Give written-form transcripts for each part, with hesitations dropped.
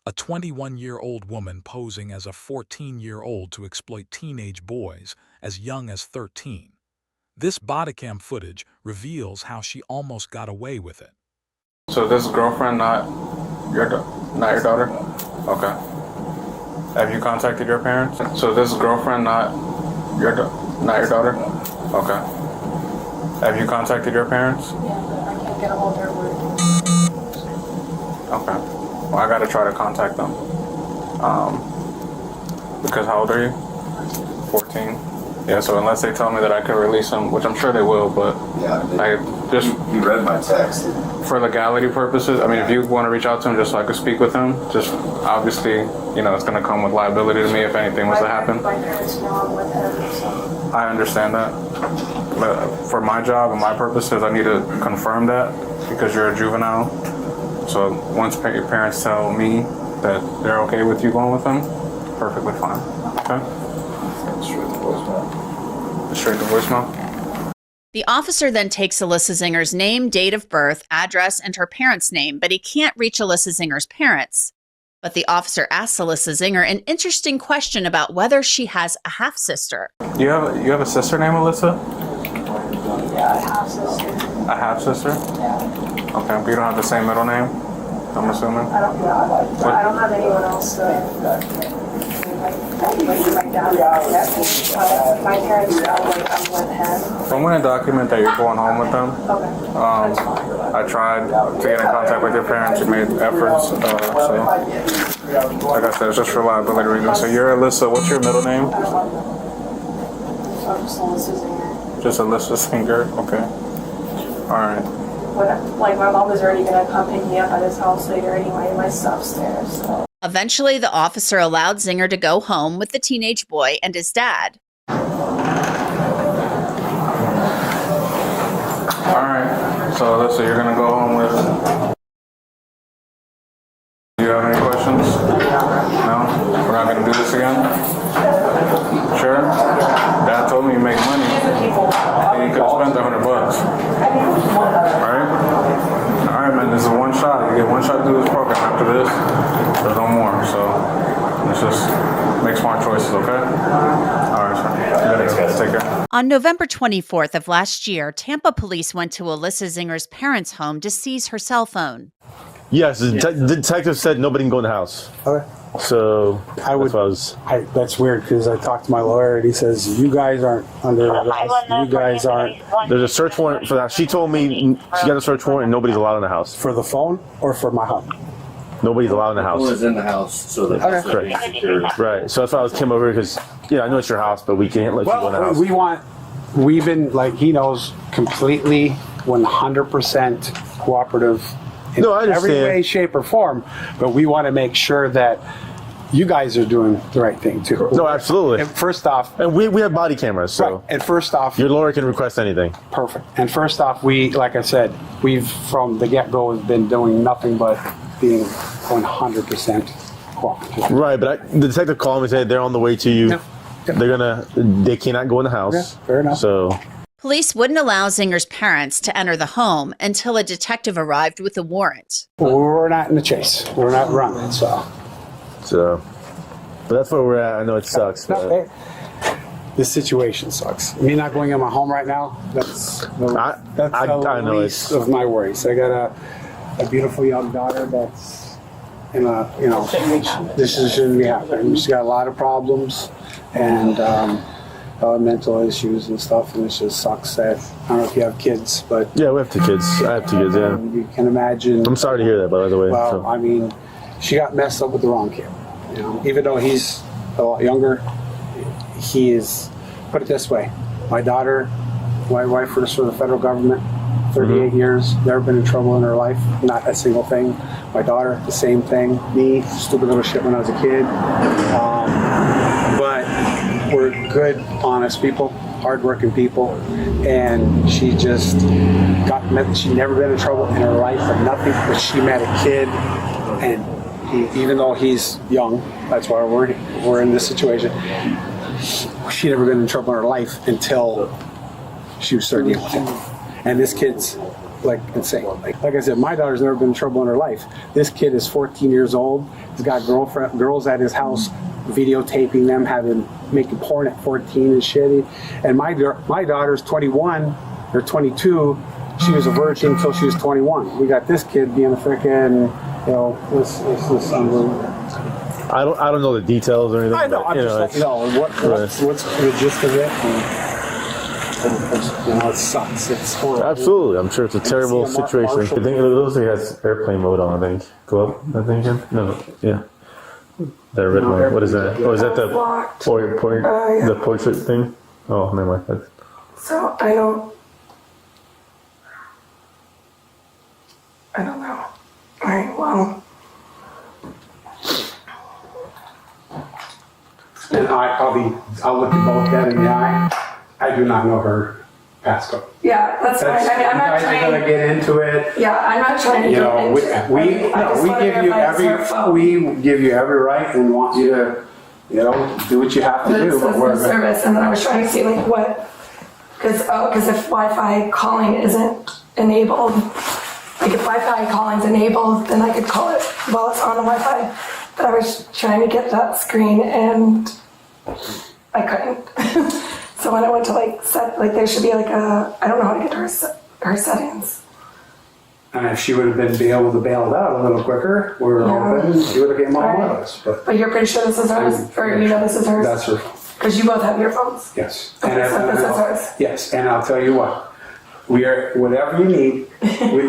a 21-year-old woman posing as a 14-year-old to exploit teenage boys as young as 13. This BodyCam footage reveals how she almost got away with it. So this girlfriend not your daughter? Okay. Have you contacted your parents? So this girlfriend not your daughter? Okay. Have you contacted your parents? Yeah, but I can't get a hold of her word. Okay. Well, I gotta try to contact them. Because how old are you? 14. Yeah, so unless they tell me that I can release them, which I'm sure they will, but Yeah, I just, you read my text. for legality purposes, I mean, if you want to reach out to him just so I could speak with him, just obviously, you know, it's going to come with liability to me if anything was to happen. My parents know I'm with him, so. I understand that. But for my job and my purposes, I need to confirm that because you're a juvenile. So once your parents tell me that they're okay with you going with them, perfectly fine. Okay? Straight to voicemail? The officer then takes Alyssa Zinger's name, date of birth, address, and her parents' name, but he can't reach Alyssa Zinger's parents. But the officer asks Alyssa Zinger an interesting question about whether she has a half-sister. You have a sister named Alyssa? Yeah, a half sister. A half-sister? Yeah. Okay, but you don't have the same middle name, I'm assuming? I don't have anyone else, so. My parents know, like, I'm with him. So I'm going to document that you're going home with them. Okay. I tried to get in contact with your parents. You made efforts. So, like I said, it's just for liability reasons. So you're Alyssa. What's your middle name? I'm just Alyssa Zinger. Just Alyssa Singer. Okay. All right. Like, my mom was already going to come pick me up at his house later anyway. My stuff's there, so. Eventually, the officer allowed Zinger to go home with the teenage boy and his dad. All right. So Alyssa, you're going to go home with... Do you have any questions? No? We're not going to do this again? Sure? Dad told me you make money. And you could have spent $100. Alright? Alright, man, this is one shot. You get one shot to do this program. After this, there's no more. So, let's just make smart choices, okay? Alright, sir. Take care. On November 24th of last year, Tampa police went to Alyssa Zinger's parents' home to seize her cell phone. Yes, the detective said nobody can go in the house. Okay. So that's weird because I talked to my lawyer and he says you guys aren't under arrest. You guys aren't. There's a search warrant for that. She told me she got a search warrant and nobody's allowed in the house. For the phone or for my home? Nobody's allowed in the house. Who is in the house, so that Right. So that's why I came over because I know it's your house, but we can't let you go in the house. We've been like he knows completely 100% cooperative. In No, I understand. every way, shape, or form, but we want to make sure that you guys are doing the right thing too. No, absolutely. And first off, and we have body cameras, so right. And first off, your lawyer can request anything. Perfect. And first off, like I said, we've from the get-go have been doing nothing but being 100% cooperative. Right, but the detective called me and said they're on the way to you. Yep. They cannot go in the house. Yeah, fair enough. So. Police wouldn't allow Zinger's parents to enter the home until a detective arrived with a warrant. We're not in the chase. We're not running, so. But that's where we're at. I know it sucks. No, this situation sucks. Me not going in my home right now, that's the least of my worries. I got a beautiful young daughter that's in a, this shouldn't be happening. She's got a lot of problems and mental issues and stuff, and it just sucks that, I don't know if you have kids, but... Yeah, we have 2 kids. I have 2 kids, yeah. You can imagine... I'm sorry to hear that, by the way. Well, I mean, she got messed up with the wrong kid. Even though he's a lot younger, he is, put it this way, my daughter, my wife works for the federal government, 38 years, never been in trouble in her life, not a single thing. My daughter, the same thing. Me, stupid little shit when I was a kid. But we're good, honest people, hardworking people, and she just she'd never been in trouble in her life or nothing, but she met a kid, and even though he's young, that's why we're in this situation, she never been in trouble in her life until she was 13. And this kid's like insane. Like I said, my daughter's never been in trouble in her life. This kid is 14 years old. He's got girls at his house videotaping them, making porn at 14 and shit. And my daughter's 21 or 22. She was a virgin until she was 21. We got this kid being a freaking, this unbelievable. I don't know the details or anything. I know. I'm just what's the gist of it. And, it sucks. It's horrible. Absolutely, I'm sure it's a terrible situation. I think it looks like it has airplane mode on. I think. Go up. I think. No. Yeah. That red one. What is that? Oh, is that the the portrait thing? Oh, never mind. So I don't know. All right. Well. And I'll look at both dead in the eye. I do not know her passcode. Yeah, that's fine. I mean, I'm not trying. You guys are gonna get into it. Yeah, I'm not trying to get into it. We give you every right and want you to, do what you have to do. But it's service, and then I was trying to see like what, because if Wi-Fi calling isn't enabled, like if Wi-Fi calling's enabled, then I could call it while it's on the Wi-Fi. But I was trying to get that screen and I couldn't. So when I went to there should be I don't know how to get to her settings. And if she would have been able to bail it out a little quicker, we're open, she would have came on with us. But you're pretty sure this is hers? Or this is hers? That's her phone. Because you both have your phones? Yes. Okay, so this is hers? Yes, and I'll tell you what. We are, whatever you need,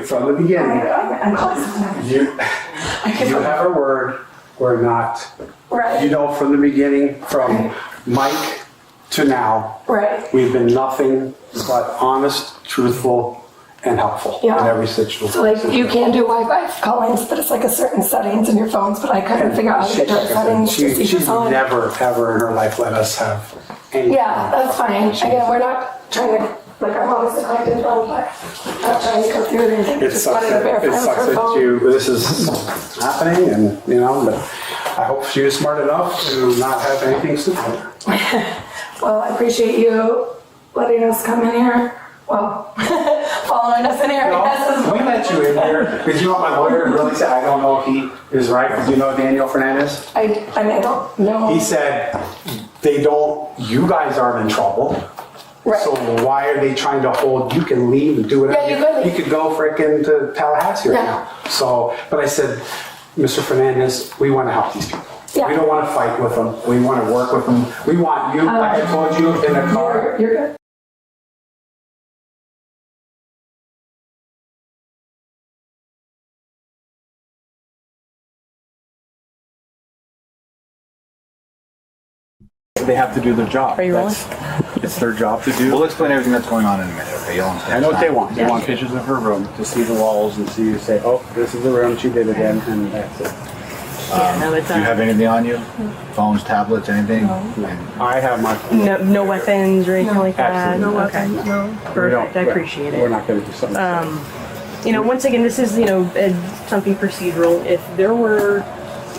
from the beginning. I'm calling someone. You have our word. We're not. Right. From the beginning, from Mike to now, right. We've been nothing but honest, truthful, and helpful in every situation. So you can do Wi-Fi callings, but it's a certain settings in your phones, but I couldn't figure out how to get to her settings. She's never, ever in her life let us have any. Yeah, that's fine. Again, we're not trying to, I'm always connected to phone, but I'm not trying to go through it or anything. It sucks that this is happening, and but I hope she was smart enough to not have anything stupid. Well, I appreciate you letting us come in here. Well, following us in here. We let you in here because my lawyer really said, I don't know if he is right. Because you know Daniel Fernandez? I don't know. He said, you guys aren't in trouble. Right. So why are they trying to hold? You can leave and do whatever. Yeah, you could go frickin' to Tallahassee right now. So, but I said, Mr. Fernandez, we want to help these people. Yeah. We don't want to fight with them. We want to work with them. We want you, like I told you, in a car. You're good. They have to do their job. Are you rolling? It's their job to do. We'll explain everything that's going on in a minute, okay? You'll understand. I know what they want. They want pictures of her room to see the walls and say, oh, this is the room she did again, and that's it. Do you have anything on you? Phones, tablets, anything? I have my... No weapons or anything like that? Absolutely. No weapons, no. Perfect, I appreciate it. We're not going to do something. Once again, this is, something procedural. If there were,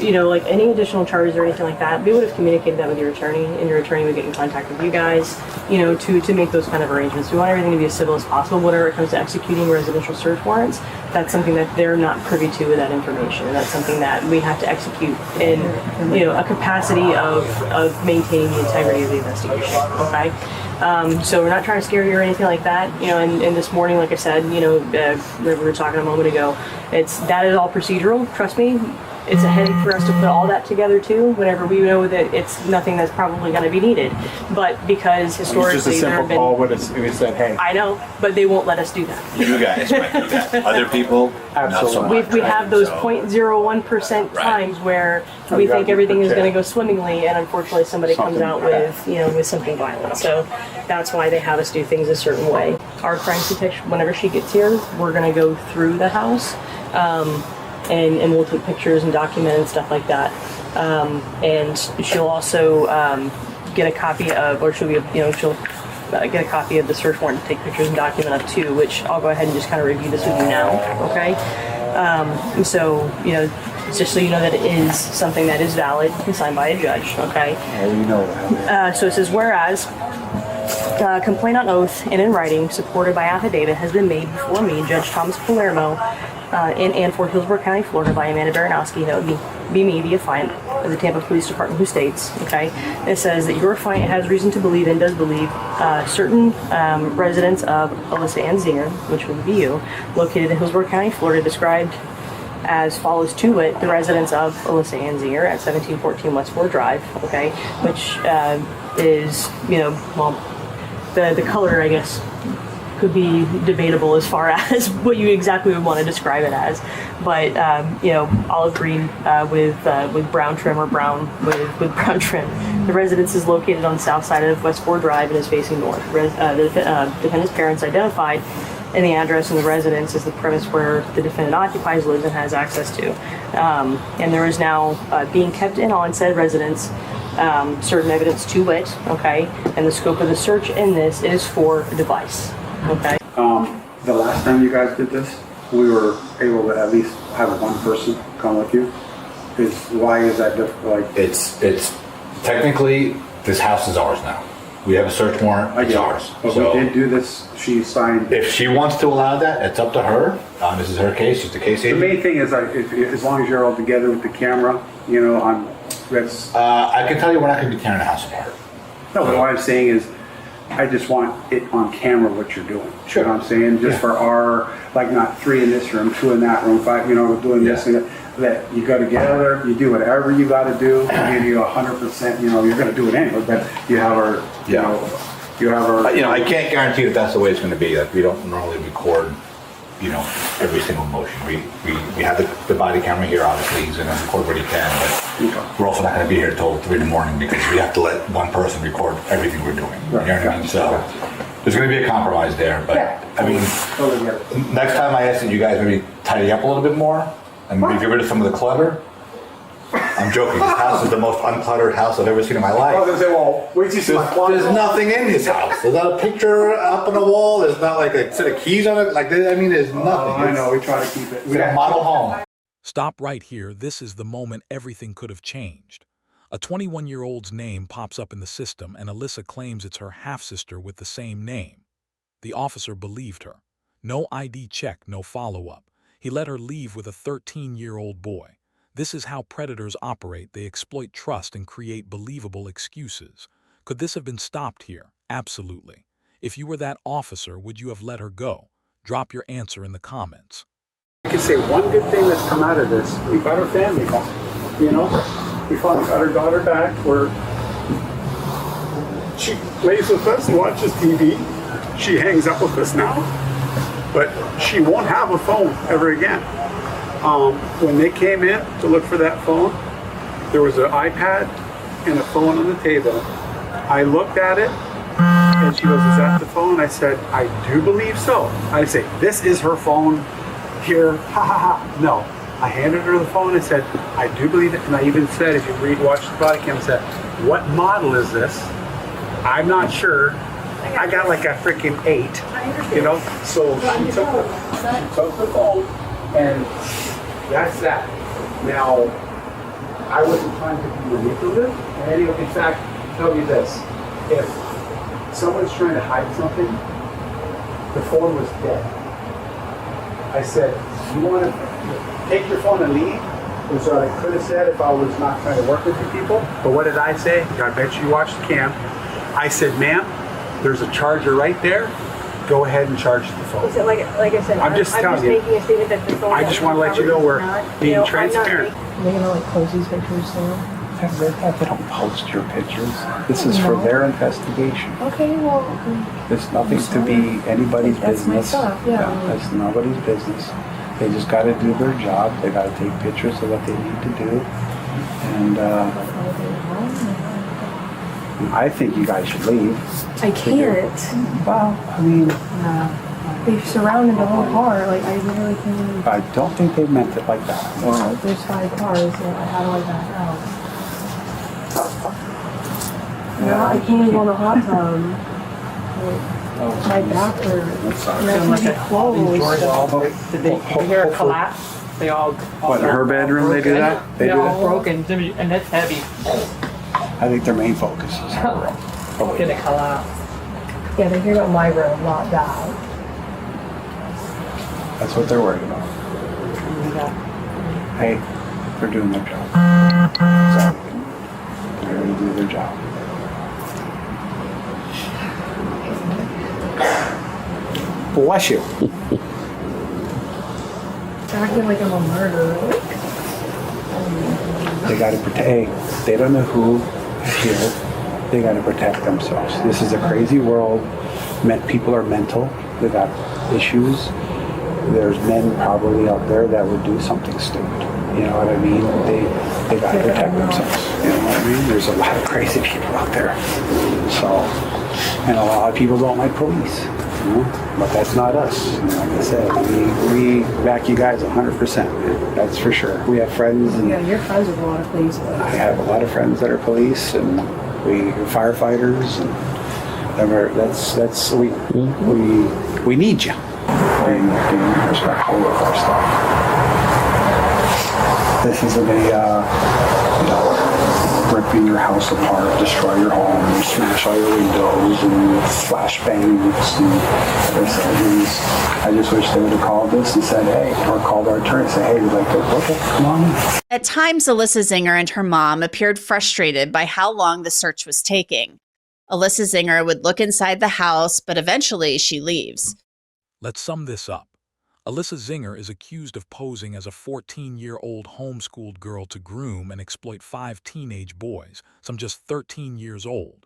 any additional charges or anything like that, we would have communicated that with your attorney, and your attorney would get in contact with you guys, to make those kind of arrangements. We want everything to be as civil as possible. Whenever it comes to executing residential search warrants, that's something that they're not privy to with that information. And that's something that we have to execute in, a capacity of maintaining the integrity of the investigation, okay? So we're not trying to scare you or anything like that, and this morning, like I said, we were talking a moment ago, that is all procedural, trust me. It's a headache for us to put all that together too, whenever we know that it's nothing that's probably going to be needed. But because historically it's just a simple call when we said, hey. I know, but they won't let us do that. You guys might do that. Other people, absolutely. Not so much, we have those 0.01% times where we think everything is going to go swimmingly, and unfortunately somebody comes out with something violent. So that's why they have us do things a certain way. Our crime detection, whenever she gets here, we're going to go through the house. And we'll take pictures and document and stuff like that. And she'll also get a copy of, or she'll get a copy of the search warrant to take pictures and document of too, which I'll go ahead and just kind of review this with you now, okay? So, just so you know that it is something that is valid and signed by a judge, okay? Yeah, we know that. So it says, whereas Complaint on oath and in writing, supported by affidavit, has been made before me, Judge Thomas Palermo, in Fort Hillsborough County, Florida, by Amanda Baranowski. That would be me, the affiant of the Tampa Police Department, who states, okay, it says that your affiant has reason to believe and does believe certain residents of Alyssa Ann Zinger, which would be you, located in Hillsborough County, Florida, described as follows, to wit, the residents of Alyssa Ann Zinger at 1714 West 4 Drive, okay, which is, well, the color, I guess, could be debatable as far as what you exactly would want to describe it as, but olive green with brown trim, or brown with brown trim. The residence is located on the south side of West 4 Drive and is facing north. The defendant's parents identified in the address and the residence is the premise where the defendant occupies, lives, and has access to. And there is now being kept in on said residence certain evidence, to wit, okay, and the scope of the search in this is for a device, okay. The last time you guys did this, we were able to at least have one person come with you. Why is that different? It's technically, this house is ours now. We have a search warrant. It's ours. But So we did do this. She signed. if she wants to allow that, it's up to her. This is her case. She's the case The agent. main thing is, as long as you're all together with the camera, that's. I can tell you we're not going to be tearing the house apart. No, but what I'm saying is, I just want it on camera what you're doing. Sure. You know what I'm saying? Just for our, not 3 in this room, 2 in that room, 5, doing this and that. You go together, you do whatever you got to do, give you 100%, you're going to do it anyway, but you have our, you have our. I can't guarantee that that's the way it's going to be. Like, we don't normally record, every single motion. We have the body camera here. Obviously, he's going to record what he can, but we're also not going to be here till 3 in the morning because we have to let one person record everything we're doing. You know what I mean? So there's going to be a compromise there. But I mean, next time I ask that you guys maybe tidy up a little bit more and maybe get rid of some of the clutter. I'm joking. This house is the most uncluttered house I've ever seen in my life. I was going to say, well, wait till you see my closet. There's nothing in his house. There's not a picture up on the wall. There's not like a set of keys on it. There's nothing. I know. We try to keep it. It's a model home. Stop right here. This is the moment everything could have changed. A 21-year-old's name pops up in the system, and Alyssa claims it's her half-sister with the same name. The officer believed her. No ID check, no follow-up. He let her leave with a 13-year-old boy. This is how predators operate. They exploit trust and create believable excuses. Could this have been stopped here? Absolutely. If you were that officer, would you have let her go? Drop your answer in the comments. I can say one good thing that's come out of this. We got our family back. We finally got our daughter back where she plays with us and watches TV. She hangs up with us now. But she won't have a phone ever again. When they came in to look for that phone, there was an iPad and a phone on the table. I looked at it, and she goes, "Is that the phone?" I said, "I do believe so." I say, "This is her phone here." Ha ha ha. No. I handed her the phone and said, "I do believe it." And I even said, if you watch the body cam, I said, "What model is this? I'm not sure. I got like a freaking 8." So she took the phone, and that's that. Now, I wasn't trying to be manipulative. And anyway, in fact, tell you this. If someone's trying to hide something, the phone was dead. I said, "You want to take your phone and leave?" Which I could have said if I was not trying to work with you people. But what did I say? I bet you watched the cam. I said, "Ma'am, there's a charger right there. Go ahead and charge the phone." Listen, like I said, I'm just telling you. making a statement that the phone. I just want to let you know we're being transparent. Are they gonna close these pictures now? They don't post your pictures. This is for their investigation. Okay, well. There's nothing to be anybody's That's my business. stuff, yeah. That's nobody's business. They just got to do their job. They got to take pictures of what they need to do. And I think you guys should leave. I can't. Well, I mean, They've surrounded the whole car. Like, I literally can't. I don't think they meant it like that. Well, there's 5 cars, so how do I back out? No, I can't even go in the hot tub. My back hurts. And I can't get closed. Did they hear a collapse? They all. What, in her bedroom they do that? They all broken, and that's heavy. I think their main focus is her. Gonna collapse. Yeah, they're here about my room, not that. That's what they're worried about. Yeah. Hey, they're doing their job. That's all they can do. They're going to do their job. Bless you. Acting like I'm a murderer. They got to protect. Hey, they don't know who is here. They got to protect themselves. This is a crazy world. People are mental. They got issues. There's men probably out there that would do something stupid. You know what I mean? They got to protect themselves. You know what I mean? There's a lot of crazy people out there. So, and a lot of people don't like police. You know? But that's not us. You know, like I said, we back you guys 100%. That's for sure. We have friends. And Yeah, you're friends with a lot of police. I have a lot of friends that are police, and we firefighters, and we need you. Being respectful with our stuff. This isn't ripping your house apart, destroy your home, smash all your windows, and flash bangs and other things. I just wish they would have called us and said, hey, or called our attorney and said, hey, we'd like to, okay, come on in. At times, Alyssa Zinger and her mom appeared frustrated by how long the search was taking. Alyssa Zinger would look inside the house, but eventually she leaves. Let's sum this up. Alyssa Zinger is accused of posing as a 14-year-old homeschooled girl to groom and exploit 5 teenage boys, some just 13 years old.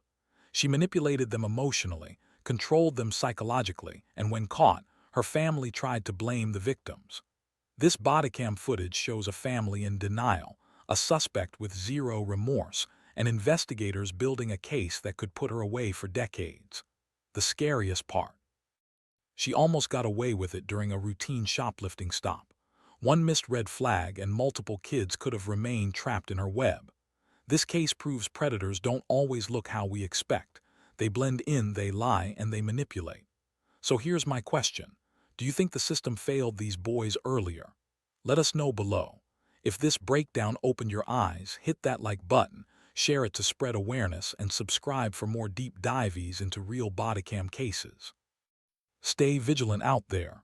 She manipulated them emotionally, controlled them psychologically, and when caught, her family tried to blame the victims. This bodycam footage shows a family in denial, a suspect with zero remorse, and investigators building a case that could put her away for decades. The scariest part: she almost got away with it during a routine shoplifting stop. One missed red flag and multiple kids could have remained trapped in her web. This case proves predators don't always look how we expect. They blend in, they lie, and they manipulate. So here's my question. Do you think the system failed these boys earlier? Let us know below. If this breakdown opened your eyes, hit that like button, share it to spread awareness, and subscribe for more deep dives into real bodycam cases. Stay vigilant out there.